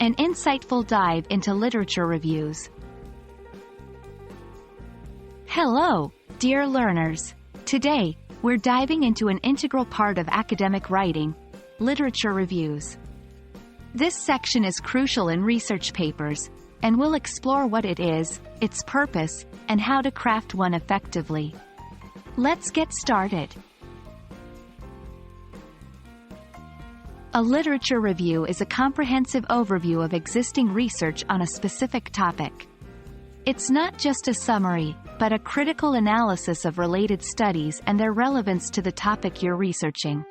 an insightful dive into literature reviews. Hello, dear learners. Today, we're diving into an integral part of academic writing, literature reviews. This section is crucial in research papers, and we'll explore what it is, its purpose, and how to craft one effectively. Let's get started. A literature review is a comprehensive overview of existing research on a specific topic. It's not just a summary, but a critical analysis of related studies and their relevance to the topic you're researching.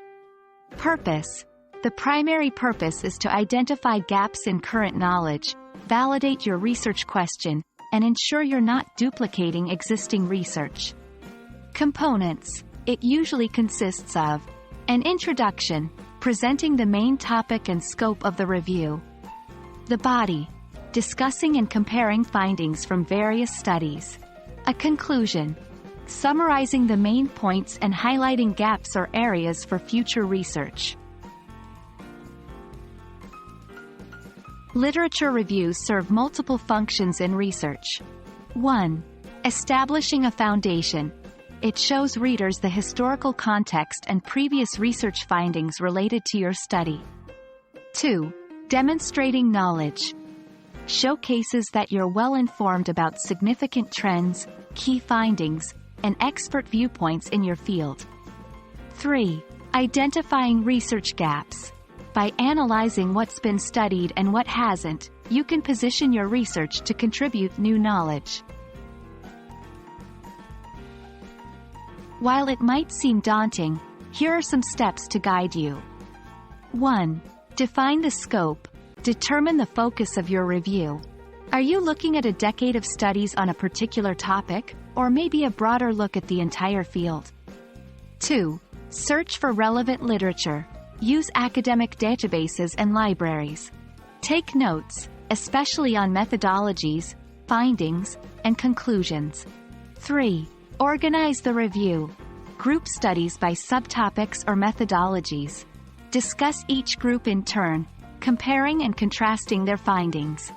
Purpose. The primary purpose is to identify gaps in current knowledge, validate your research question, and ensure you're not duplicating existing research. Components. It usually consists of an introduction, presenting the main topic and scope of the review. The body, discussing and comparing findings from various studies. A conclusion, summarizing the main points and highlighting gaps or areas for future research. Literature reviews serve multiple functions in research. 1. Establishing a foundation. It shows readers the historical context and previous research findings related to your study. 2. Demonstrating knowledge. Showcases that you're well informed about significant trends, key findings, and expert viewpoints in your field. 3. Identifying research gaps. By analyzing what's been studied and what hasn't, you can position your research to contribute new knowledge. While it might seem daunting, here are some steps to guide you. 1. Define the scope. Determine the focus of your review. Are you looking at a decade of studies on a particular topic, or maybe a broader look at the entire field? 2. Search for relevant literature. Use academic databases and libraries. Take notes, especially on methodologies, findings, and conclusions. 3. Organize the review. Group studies by subtopics or methodologies. Discuss each group in turn, comparing and contrasting their findings.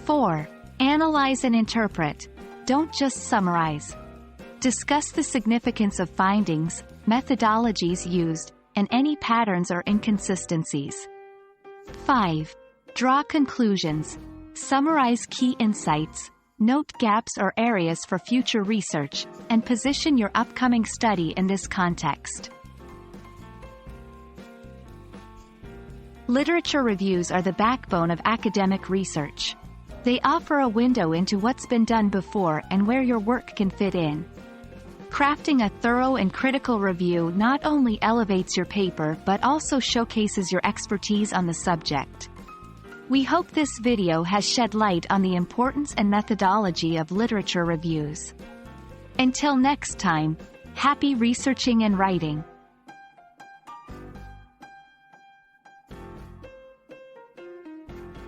4. Analyze and interpret. Don't just summarize. Discuss the significance of findings, methodologies used, and any patterns or inconsistencies. 5. Draw conclusions. Summarize key insights, note gaps or areas for future research, and position your upcoming study in this context. Literature reviews are the backbone of academic research. They offer a window into what's been done before and where your work can fit in. Crafting a thorough and critical review not only elevates your paper but also showcases your expertise on the subject. We hope this video has shed light on the importance and methodology of literature reviews. Until next time, happy researching and writing!